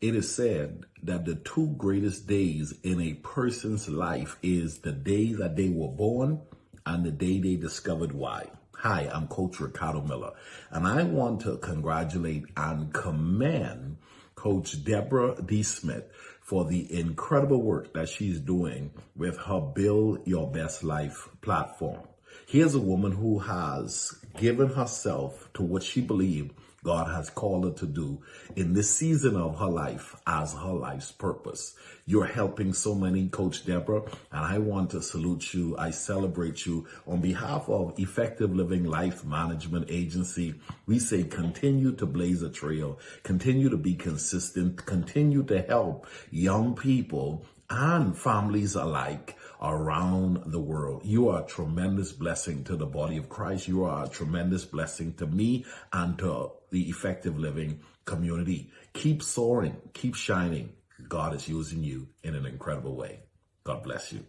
It is said that the two greatest days in a person's life is the day that they were born and the day they discovered why. Hi, I'm Coach Ricardo Miller, and I want to congratulate and commend Coach Deborah D. Smith for the incredible work that she's doing with her Build Your Best Life platform. Here's a woman who has given herself to what she believed God has called her to do in this season of her life as her life's purpose. You're helping so many, Coach Deborah, and I want to salute you. I celebrate you. On behalf of Effective Living Life Management Agency, we say continue to blaze a trail, continue to be consistent, continue to help young people and families alike around the world. You are a tremendous blessing to the body of Christ. You are a tremendous blessing to me and to the Effective Living community. Keep soaring, keep shining. God is using you in an incredible way. God bless you.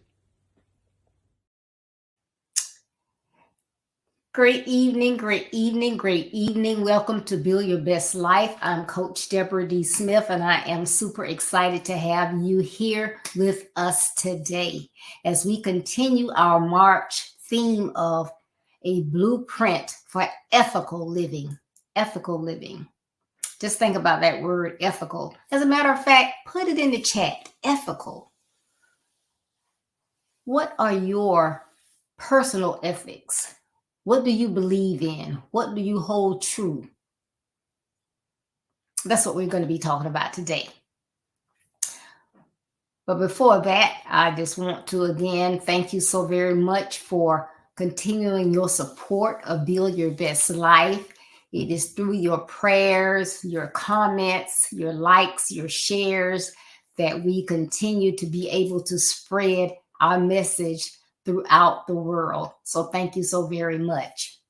Great evening, great evening, great evening. Welcome to Build Your Best Life. I'm Coach Deborah D. Smith, and I am super excited to have you here with us today as we continue our March theme of a blueprint for ethical living. Ethical living. Just think about that word, ethical. As a matter of fact, put it in the chat, ethical. What are your personal ethics? What do you believe in? What do you hold true? That's what we're going to be talking about today. But before that, I just want to again thank you so very much for continuing your support of Build Your Best Life. It is through your prayers, your comments, your likes, your shares that we continue to be able to spread our message throughout the world. So thank you so very much.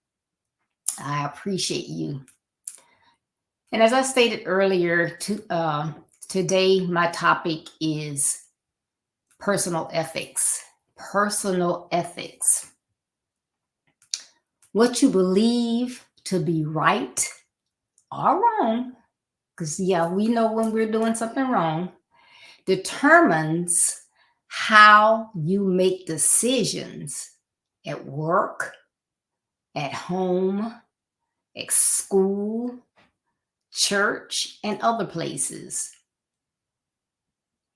I appreciate you. And as I stated earlier, today my topic is personal ethics. Personal ethics. What you believe to be right or wrong, because we know when we're doing something wrong, determines how you make decisions at work, at home, at school, church, and other places.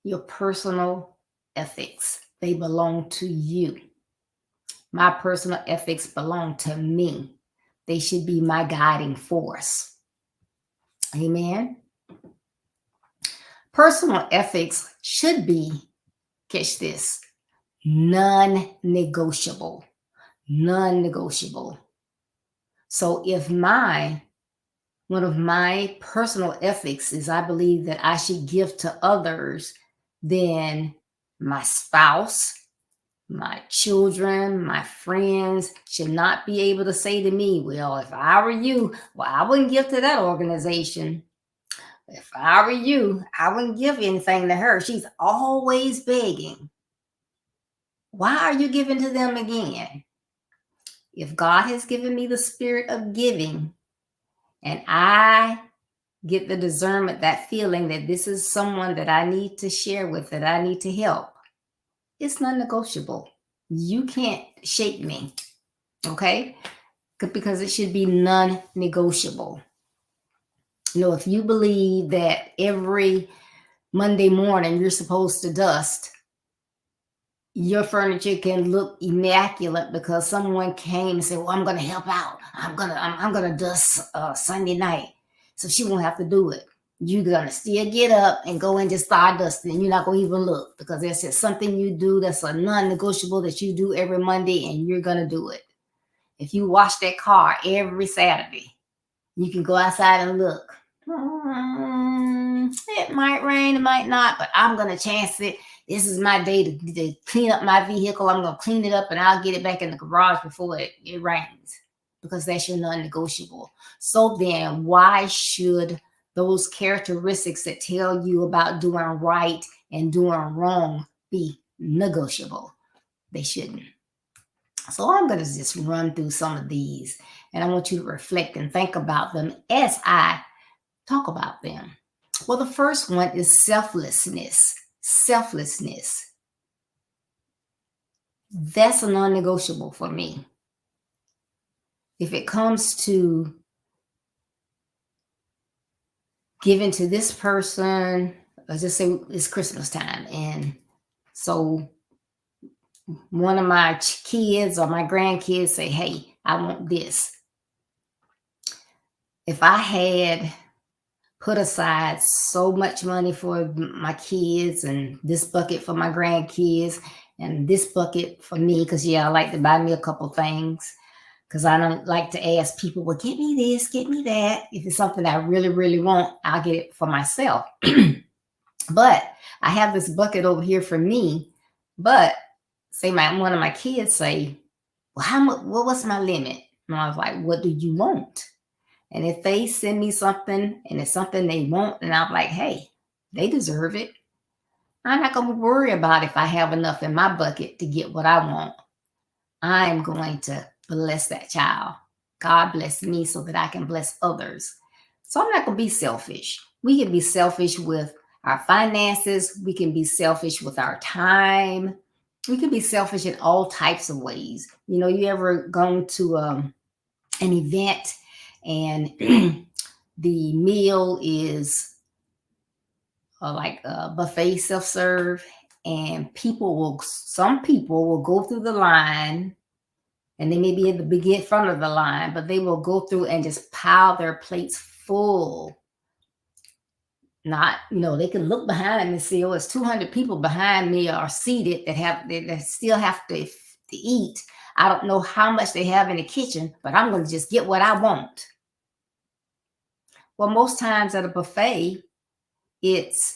Your personal ethics, they belong to you. My personal ethics belong to me. They should be my guiding force. Amen. Personal ethics should be, catch this, non-negotiable. Non-negotiable. So if one of my personal ethics is I believe that I should give to others, then my spouse, my children, my friends should not be able to say to me, well, if I were you, well, I wouldn't give to that organization. If I were you, I wouldn't give anything to her. She's always begging. Why are you giving to them again? If God has given me the spirit of giving and I get the discernment, that feeling that this is someone that I need to share with, that I need to help, it's non-negotiable. You can't shake me, okay? Because it should be non-negotiable. If you believe that every Monday morning you're supposed to dust, your furniture can look immaculate because someone came and said, well, I'm going to help out. I'm going to dust Sunday night. So she won't have to do it. You're going to still get up and go and just start dusting. You're not going to even look because there's just something you do that's a non-negotiable that you do every Monday and you're going to do it. If you wash that car every Saturday, you can go outside and look. It might rain, it might not, but I'm going to chance it. This is my day to clean up my vehicle. I'm going to clean it up and I'll get it back in the garage before it rains because that's your non-negotiable. So then why should those characteristics that tell you about doing right and doing wrong be negotiable? They shouldn't. So I'm going to just run through some of these and I want you to reflect and think about them as I talk about them. Well, the first one is selflessness. Selflessness. That's a non-negotiable for me. If it comes to giving to this person, let's just say it's Christmas time, and so one of my kids or my grandkids say, hey, I want this. If I had put aside so much money for my kids and this bucket for my grandkids and this bucket for me, because yeah, I like to buy me a couple things, because I don't like to ask people, well, get me this, get me that. If it's something I really, really want, I'll get it for myself. But I have this bucket over here for me. But say one of my kids say, well, how much, what's my limit? And I was like, what do you want? And if they send me something and it's something they want, and I'm like, hey, they deserve it. I'm not going to worry about if I have enough in my bucket to get what I want. I'm going to bless that child. God bless me so that I can bless others. So I'm not going to be selfish. We can be selfish with our finances. We can be selfish with our time. We can be selfish in all types of ways. You know, you ever gone to an event and the meal is like a buffet self-serve, and some people will go through the line, and they may be at the front of the line, but they will go through and just pile their plates full. Not, they can look behind them and see, oh, it's 200 people behind me are seated that still have to eat. I don't know how much they have in the kitchen, but I'm going to just get what I want. Well, most times at a buffet, it's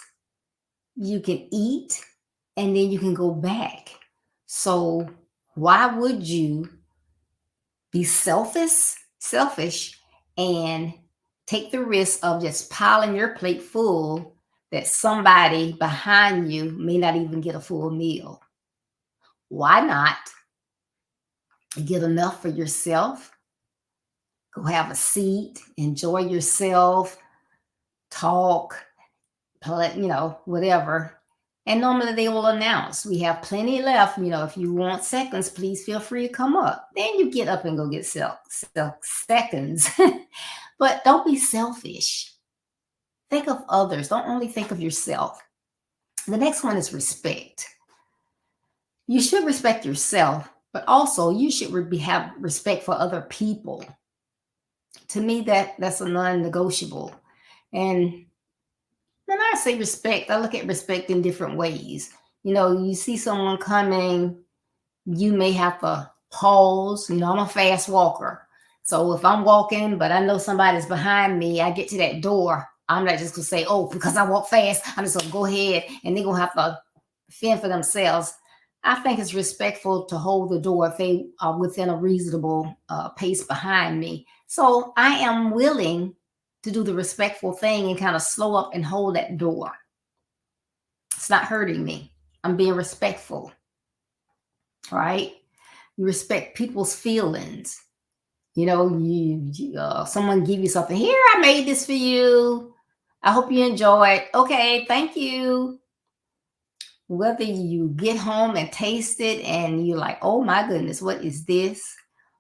you can eat and then you can go back. So why would you be selfish and take the risk of just piling your plate full that somebody behind you may not even get a full meal? Why not get enough for yourself? Go have a seat, enjoy yourself, talk, whatever. And normally they will announce, we have plenty left. If you want seconds, please feel free to come up. Then you get up and go get seconds. But don't be selfish. Think of others. Don't only think of yourself. The next one is respect. You should respect yourself, but also you should have respect for other people. To me, that's a non-negotiable. And when I say respect, I look at respect in different ways. You see someone coming, you may have to pause. I'm a fast walker. So if I'm walking, but I know somebody's behind me, I get to that door, I'm not just going to say, oh, because I walk fast, I'm just going to go ahead, and they're going to have to fend for themselves. I think it's respectful to hold the door if they are within a reasonable pace behind me. So I am willing to do the respectful thing and kind of slow up and hold that door. It's not hurting me. I'm being respectful, right? You respect people's feelings. Someone give you something. Here, I made this for you. I hope you enjoy it. Okay, thank you. Whether you get home and taste it and you're like, oh my goodness, what is this?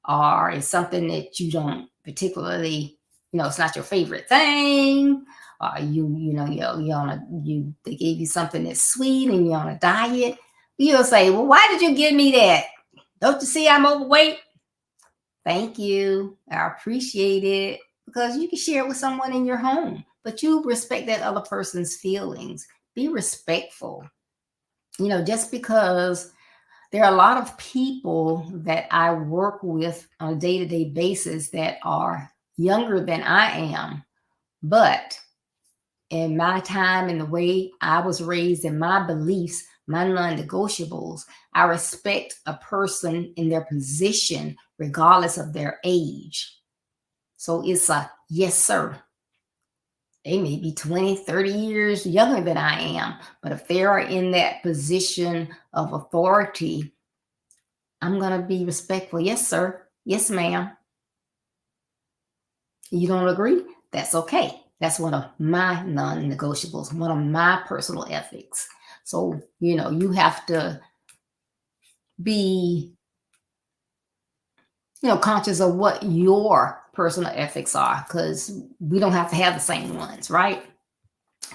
Or it's something that you don't particularly, it's not your favorite thing. Or they gave you something that's sweet and you're on a diet. You'll say, well, why did you give me that? Don't you see I'm overweight? Thank you. I appreciate it, because you can share it with someone in your home, but you respect that other person's feelings. Be respectful. Just because there are a lot of people that I work with on a day-to-day basis that are younger than I am, but in my time and the way I was raised and my beliefs, my non-negotiables, I respect a person in their position regardless of their age. So it's a yes, sir. They may be 20, 30 years younger than I am, but if they are in that position of authority, I'm going to be respectful. Yes, sir. Yes, ma'am. You don't agree? That's okay. That's one of my non-negotiables, one of my personal ethics. So, you have to be, conscious of what your personal ethics are, because we don't have to have the same ones, right?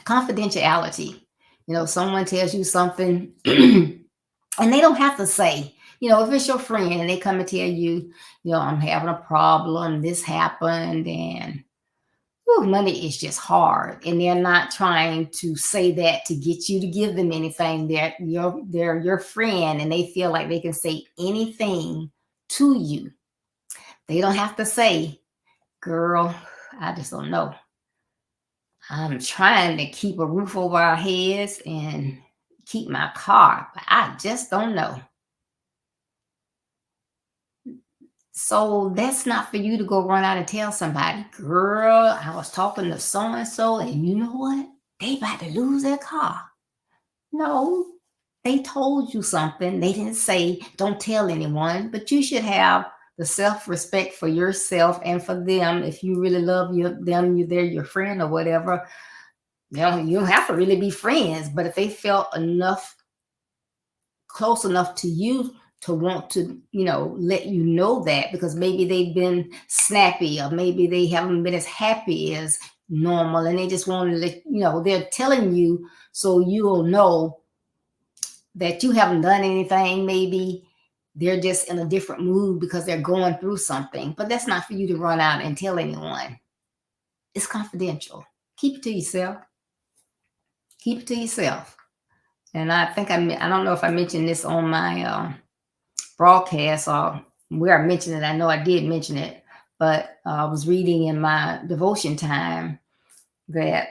Confidentiality. Someone tells you something and they don't have to say, if it's your friend and they come and tell you, I'm having a problem, this happened, and money is just hard, and they're not trying to say that to get you to give them anything. They're your friend, and they feel like they can say anything to you. They don't have to say, girl, I just don't know. I'm trying to keep a roof over our heads and keep my car, but I just don't know. So that's not for you to go run out and tell somebody, girl, I was talking to so and so, and you know what? They about to lose their car. No, they told you something. They didn't say, don't tell anyone, but you should have the self-respect for yourself and for them. If you really love they're your friend or whatever. You don't have to really be friends, but if they felt close enough to you to want to, let you know that, because maybe they've been snappy, or maybe they haven't been as happy as normal, and they just want to let they're telling you so you'll know that you haven't done anything. Maybe they're just in a different mood because they're going through something, but that's not for you to run out and tell anyone. It's confidential. Keep it to yourself. Keep it to yourself. And I think I don't know if I mentioned this on my broadcast or where I mentioned it. I know I did mention it, but I was reading in my devotion time that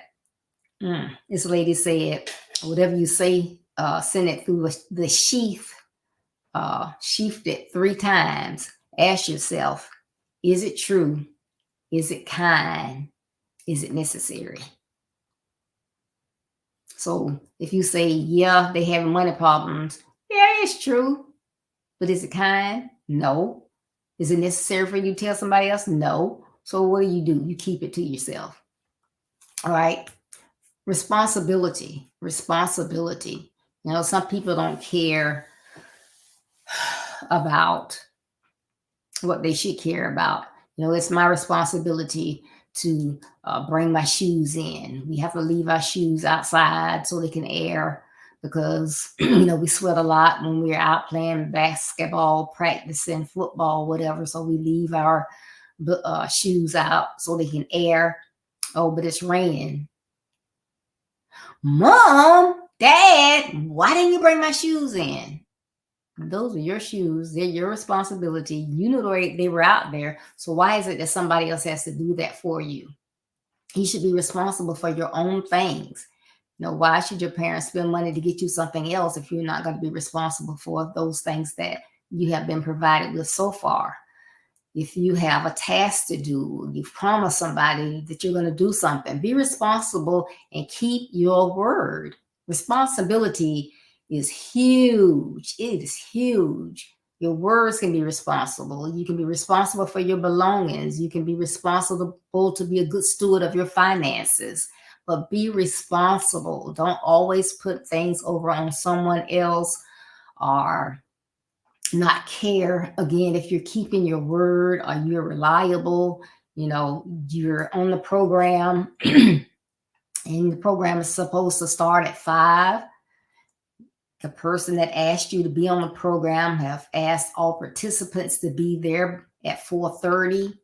this lady said, whatever you say, send it through the sheath, sheathed it 3 times. Ask yourself, is it true? Is it kind? Is it necessary? So if you say, yeah, they have money problems, yeah, it's true. But is it kind? No. Is it necessary for you to tell somebody else? No. So what do? You keep it to yourself. All right. Responsibility. Responsibility. Some people don't care about what they should care about. It's my responsibility to bring my shoes in. We have to leave our shoes outside so they can air, because we sweat a lot when we're out playing basketball, practicing football, whatever. So we leave our shoes out so they can air. Oh, but it's raining. Mom, Dad, why didn't you bring my shoes in? Those are your shoes. They're your responsibility. You know they were out there. So why is it that somebody else has to do that for you? You should be responsible for your own things. Why should your parents spend money to get you something else if you're not going to be responsible for those things that you have been provided with so far? If you have a task to do, you've promised somebody that you're going to do something, be responsible and keep your word. Responsibility is huge. It is huge. Your words can be responsible. You can be responsible for your belongings. You can be responsible to be a good steward of your finances. But be responsible. Don't always put things over on someone else, or not care. Again, if you're keeping your word, or you're reliable, you're on the program and the program is supposed to start at 5. The person that asked you to be on the program have asked all participants to be there at 4:30,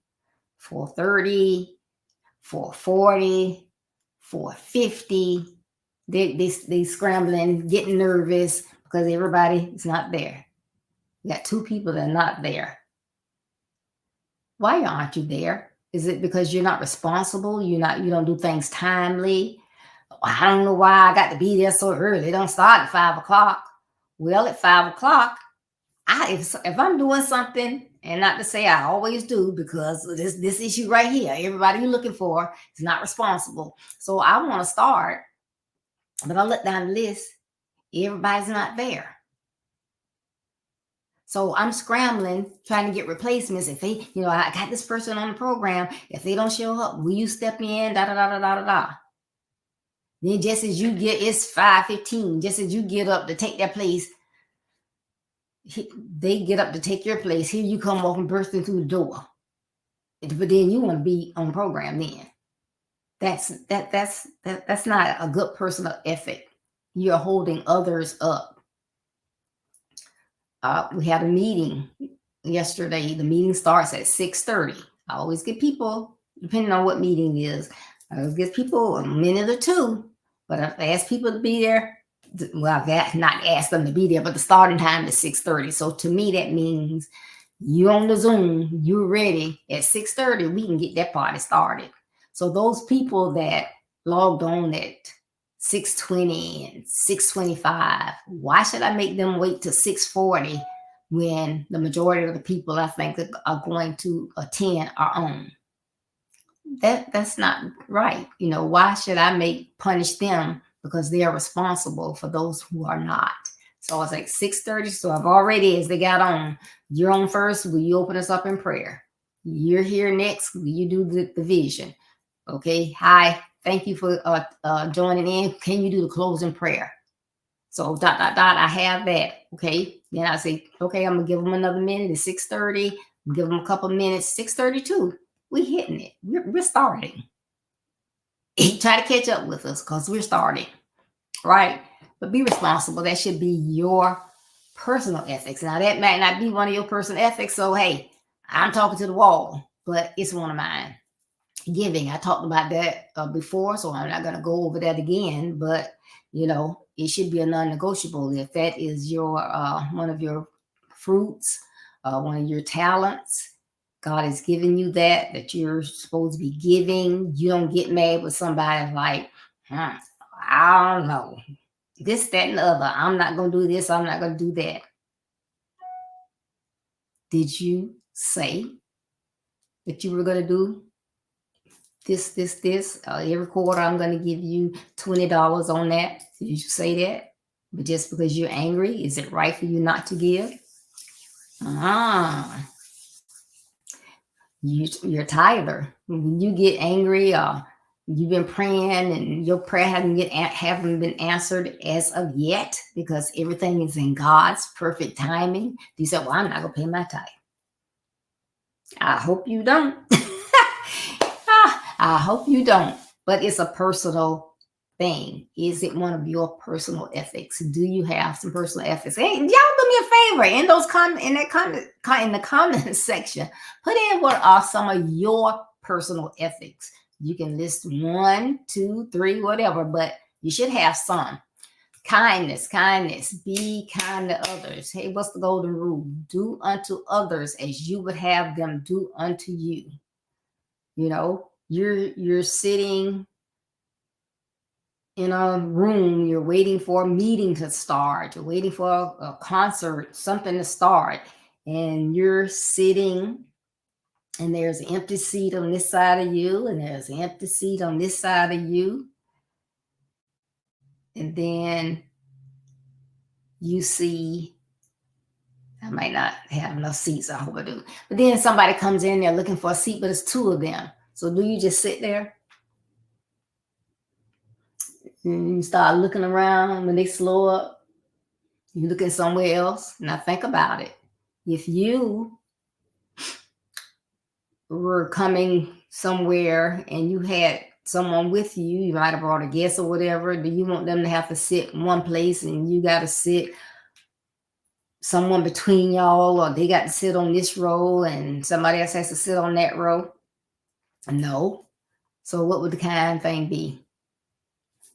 4:30, 4:40, 4:50. They scrambling, getting nervous because everybody is not there. You got 2 people that are not there. Why aren't you there? Is it because you're not responsible? You don't do things timely? I don't know why I got to be there so early. It don't start at 5 o'clock. Well, at 5 o'clock, if I'm doing something, and not to say I always do, because this issue right here, everybody you're looking for is not responsible. So I want to start, but I look down the list, everybody's not there. So I'm scrambling, trying to get replacements. If they, I got this person on the program. If they don't show up, will you step in? Da da da da da da da. Then just as you get, it's 5:15. Just as you get up to take their place, they get up to take your place. Here you come walking, bursting through the door. But then you want to be on program. Then that's not a good personal ethic. You're holding others up. We had a meeting yesterday. The meeting starts at 6:30. I always get people, depending on what meeting it is, I always get people a minute or two, but I've asked people to be there. Well, I've not asked them to be there, but the starting time is 6:30. So to me, that means you on the Zoom, you're ready at 6:30. We can get that party started. So those people that logged on at 6:20 and 6:25, why should I make them wait till 6:40 when the majority of the people I think that are going to attend are on? That's not right. Why should I punish them because they are responsible for those who are not? So it's like 6:30. So I've already, as they got on, you're on first. Will you open us up in prayer? You're here next. Will you do the vision? Okay. Hi. Thank you for joining in. Can you do the closing prayer? So ... I have that. Okay. Then I say, okay, I'm gonna give them another minute. It's 6:30. Give them a couple minutes. 6:32. We're hitting it. We're starting. Try to catch up with us because we're starting, right? But be responsible. That should be your personal ethics. Now, that might not be one of your personal ethics. So, hey, I'm talking to the wall, but it's one of mine. Giving. I talked about that before, so I'm not going to go over that again. But, it should be a non-negotiable. If that is your one of your fruits, one of your talents, God has given you that you're supposed to be giving. You don't get mad with somebody like, I don't know, this, that, and the other. I'm not going to do this. I'm not going to do that. Did you say that you were going to do this? Every quarter, I'm going to give you $20 on that. Did you say that? But just because you're angry, is it right for you not to give? You're tither. When you get angry, you've been praying and your prayer haven't been answered as of yet because everything is in God's perfect timing. You said, well, I'm not going to pay my tithe. I hope you don't. I hope you don't. But it's a personal thing. Is it one of your personal ethics? Do you have some personal ethics? Hey, y'all do me a favor in the comment section. Put in what are some of your personal ethics. You can list 1, 2, 3, whatever, but you should have some. Kindness. Be kind to others. Hey, what's the golden rule? Do unto others as you would have them do unto you. You're sitting in a room, you're waiting for a meeting to start, you're waiting for a concert, something to start, and you're sitting and there's an empty seat on this side of you and there's an empty seat on this side of you. And then you see, I might not have enough seats, I hope I do. But then somebody comes in there looking for a seat, but it's 2 of them. So do you just sit there? And you start looking around when they slow up. You looking somewhere else. Now think about it. If you were coming somewhere and you had someone with you, you might have brought a guest or whatever, do you want them to have to sit in one place and you got to sit someone between y'all, or they got to sit on this row and somebody else has to sit on that row? No. So what would the kind thing be?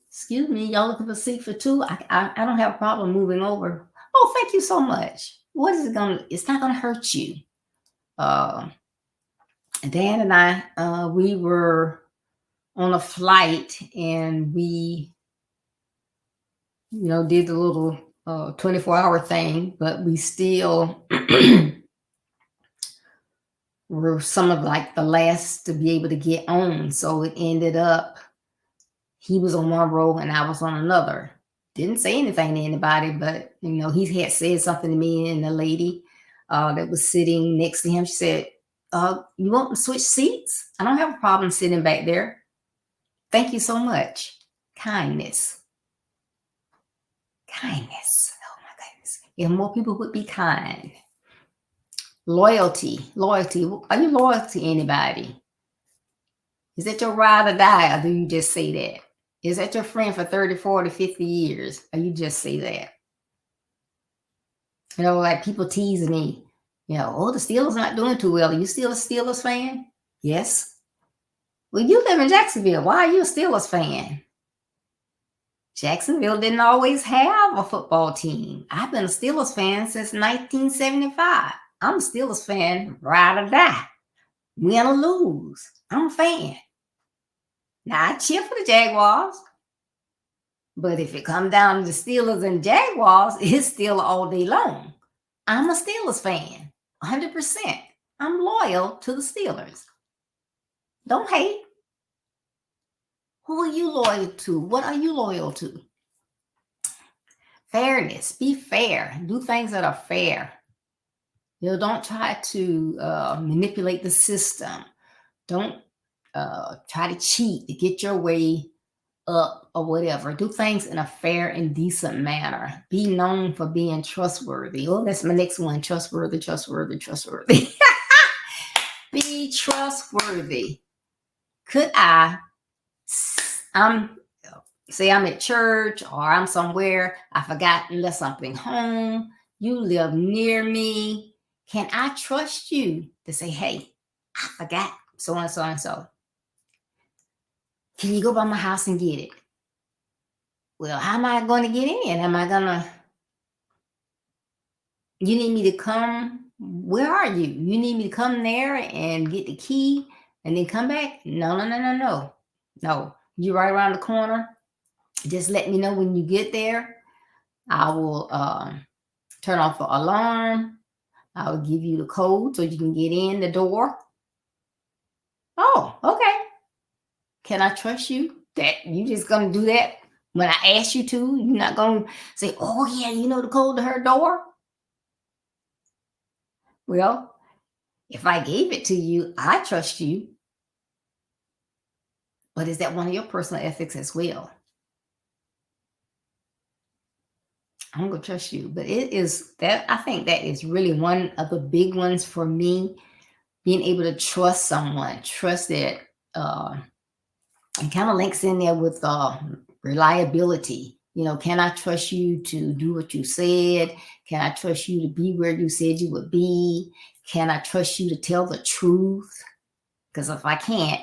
Excuse me, y'all looking for a seat for 2? I don't have a problem moving over. Oh, thank you so much. What is it going to, it's not going to hurt you. Dan and I, we were on a flight and we, did the little 24-hour thing, but we still were some of like the last to be able to get on. So it ended up, he was on one row and I was on another. Didn't say anything to anybody, but he had said something to me and the lady. that was sitting next to him. She said, you want to switch seats? I don't have a problem sitting back there. Thank you so much. Kindness. Kindness. Oh my goodness. If more people would be kind. Loyalty. Loyalty. Are you loyal to anybody? Is that your ride or die, or do you just say that? Is that your friend for 30, 40, 50 years, or you just say that? You know, like people tease me, oh, the Steelers not doing too well. Are you still a Steelers fan? Yes. Well, you live in Jacksonville. Why are you a Steelers fan? Jacksonville didn't always have a football team. I've been a Steelers fan since 1975. I'm a Steelers fan, ride or die. Win or lose. I'm a fan. Now, I cheer for the Jaguars. But if it comes down to the Steelers and Jaguars, it's still all day long. I'm a Steelers fan, 100%. I'm loyal to the Steelers. Don't hate. Who are you loyal to? What are you loyal to? Fairness. Be fair. Do things that are fair. Don't try to manipulate the system. Don't try to cheat to get your way up or whatever. Do things in a fair and decent manner. Be known for being trustworthy. Oh, that's my next one. Trustworthy, trustworthy, trustworthy. Be trustworthy. Could say I'm at church or I'm somewhere, I forgot to let something home, you live near me. Can I trust you to say, hey, I forgot so and so and so? Can you go by my house and get it? Well, how am I going to get in? You need me to come? Where are you? You need me to come there and get the key and then come back? No. You're right around the corner. Just let me know when you get there. I will turn off the alarm. I will give you the code so you can get in the door. Oh, okay. Can I trust you that you just going to do that when I ask you to? You're not going to say, oh, yeah, you know the code to her door? Well, if I gave it to you, I trust you. But is that one of your personal ethics as well? I'm going to trust you. But it is that, I think that is really one of the big ones for me, being able to trust someone, trust that, it kind of links in there with reliability. Can I trust you to do what you said? Can I trust you to be where you said you would be? Can I trust you to tell the truth? Because if I can't,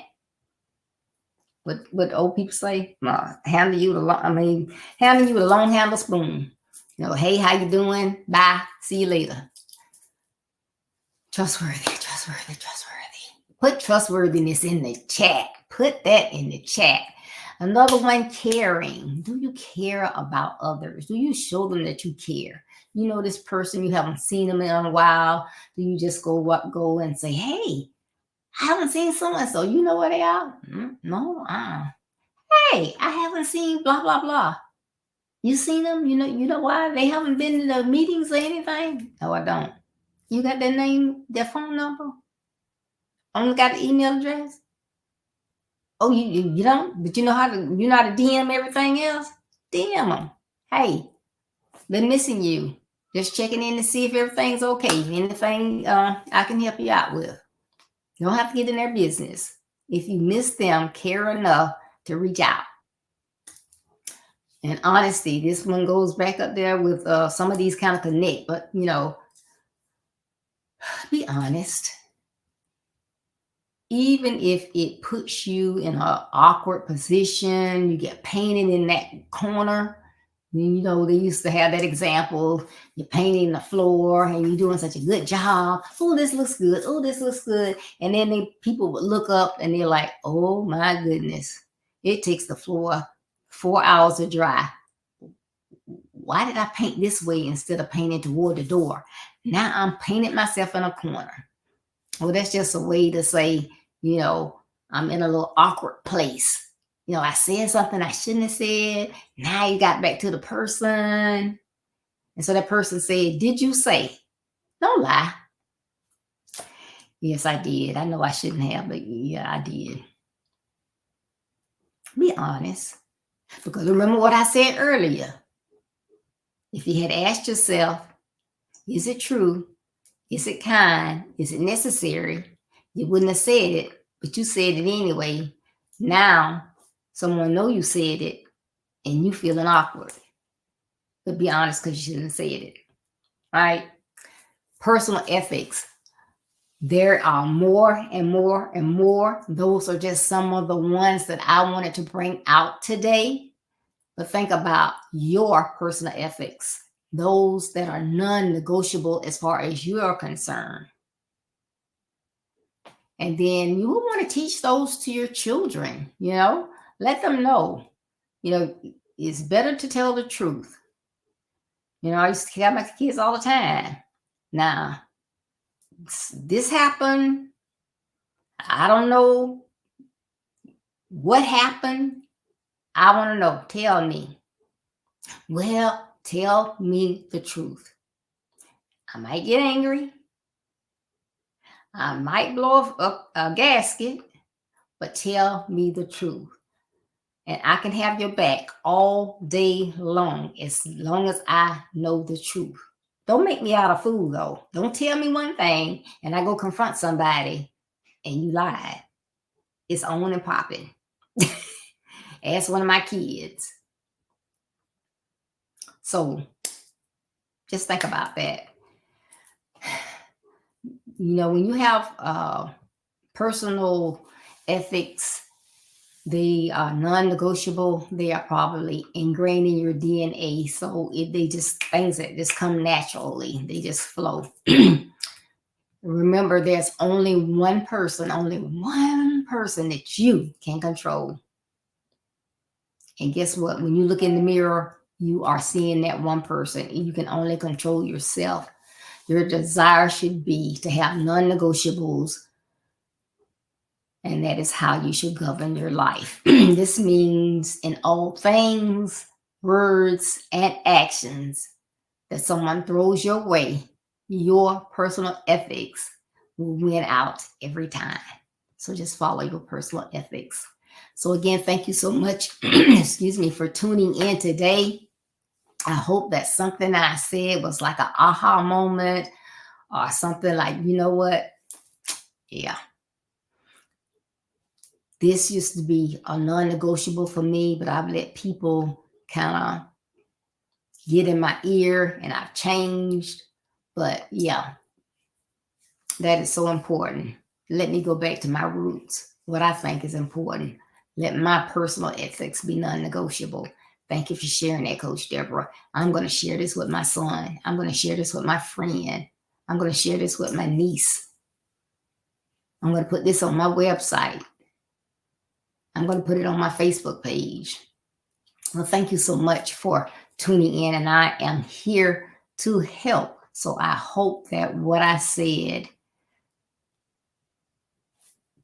what old people say, handing you with a long handle spoon. Hey, how you doing? Bye. See you later. Trustworthy. Put trustworthiness in the chat. Put that in the chat. Another one, caring. Do you care about others? Do you show them that you care? This person, you haven't seen them in a while. Do you just go and say, hey, I haven't seen so-and-so. You know where they are? No. Hey, I haven't seen blah, blah, blah. You seen them? You know why? They haven't been to the meetings or anything? No, I don't. You got their name, their phone number? Only got the email address? Oh, you don't? But you know how to DM everything else? DM them. Hey, been missing you. Just checking in to see if everything's okay. Anything I can help you out with. You don't have to get in their business. If you miss them, care enough to reach out. And honesty, this one goes back up there with some of these kind of connect, but be honest. Even if it puts you in an awkward position, you get painted in that corner. They used to have that example. You're painting the floor and you're doing such a good job. Oh, this looks good. Oh, this looks good. And then people would look up and they're like, oh my goodness. It takes the floor 4 hours to dry. Why did I paint this way instead of painting toward the door? Now I'm painting myself in a corner. Well, that's just a way to say, I'm in a little awkward place. I said something I shouldn't have said. Now you got back to the person. And so that person said, did you say? Don't lie. Yes, I did. I know I shouldn't have, but yeah, I did. Be honest. Because remember what I said earlier. If you had asked yourself, is it true? Is it kind? Is it necessary? You wouldn't have said it, but you said it anyway. Now, someone know you said it, and you feeling awkward. But be honest, because you shouldn't have said it. Right? Personal ethics. There are more and more and more. Those are just some of the ones that I wanted to bring out today. But think about your personal ethics, those that are non-negotiable as far as you are concerned. And then you will want to teach those to your children, let them know, it's better to tell the truth. I used to tell my kids all the time, now, this happened. I don't know what happened. I want to know. Tell me. Well, tell me the truth. I might get angry. I might blow up a gasket, but tell me the truth. And I can have your back all day long as I know the truth. Don't make me out a fool, though. Don't tell me one thing and I go confront somebody and you lied. It's on and popping. Ask one of my kids. So just think about that. When you have personal ethics, they are non-negotiable. They are probably ingrained in your DNA. So they just things that just come naturally. They just flow. Remember, there's only one person that you can control. And guess what? When you look in the mirror, you are seeing that one person, and you can only control yourself. Your desire should be to have non-negotiables, and that is how you should govern your life. This means in all things, words, and actions that someone throws your way, your personal ethics will win out every time. So just follow your personal ethics. So again, thank you so much, excuse me, for tuning in today. I hope that something I said was like an aha moment or something like, you know what? Yeah. This used to be a non-negotiable for me, but I've let people kind of get in my ear and I've changed. But yeah, that is so important. Let me go back to my roots, what I think is important. Let my personal ethics be non-negotiable. Thank you for sharing that, Coach Deborah. I'm going to share this with my son. I'm going to share this with my friend. I'm going to share this with my niece. I'm going to put this on my website. I'm going to put it on my Facebook page. Well, thank you so much for tuning in, and I am here to help. So I hope that what I said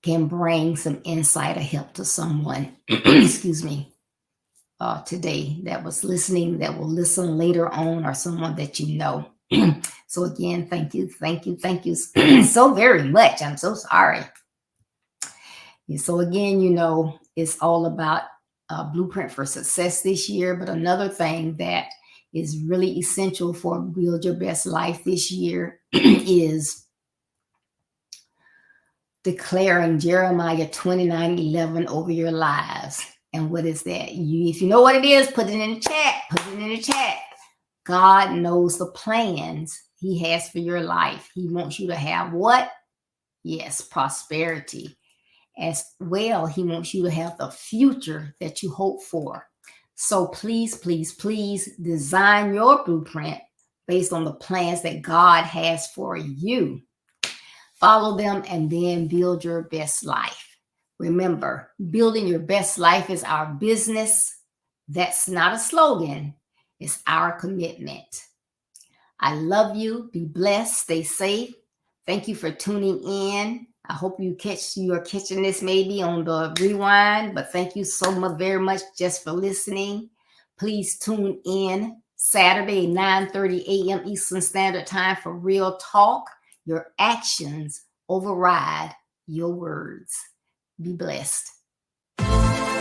can bring some insight or help to someone, excuse me, today that was listening, that will listen later on, or someone that you know. So again, thank you so very much. I'm so sorry. So again, it's all about a blueprint for success this year. But another thing that is really essential for Build Your Best Life this year is declaring Jeremiah 29:11 over your lives. And what is that? If you know what it is, put it in the chat. Put it in the chat. God knows the plans He has for your life. He wants you to have what? Yes, prosperity. As well, He wants you to have the future that you hope for. So please, please, please design your blueprint based on the plans that God has for you. Follow them and then build your best life. Remember, building your best life is our business. That's not a slogan. It's our commitment. I love you. Be blessed. Stay safe. Thank you for tuning in. I hope you are catching this maybe on the rewind, but thank you so much, very much just for listening. Please tune in Saturday, 9:30 a.m. Eastern Standard Time for Real Talk. Your actions override your words. Be blessed.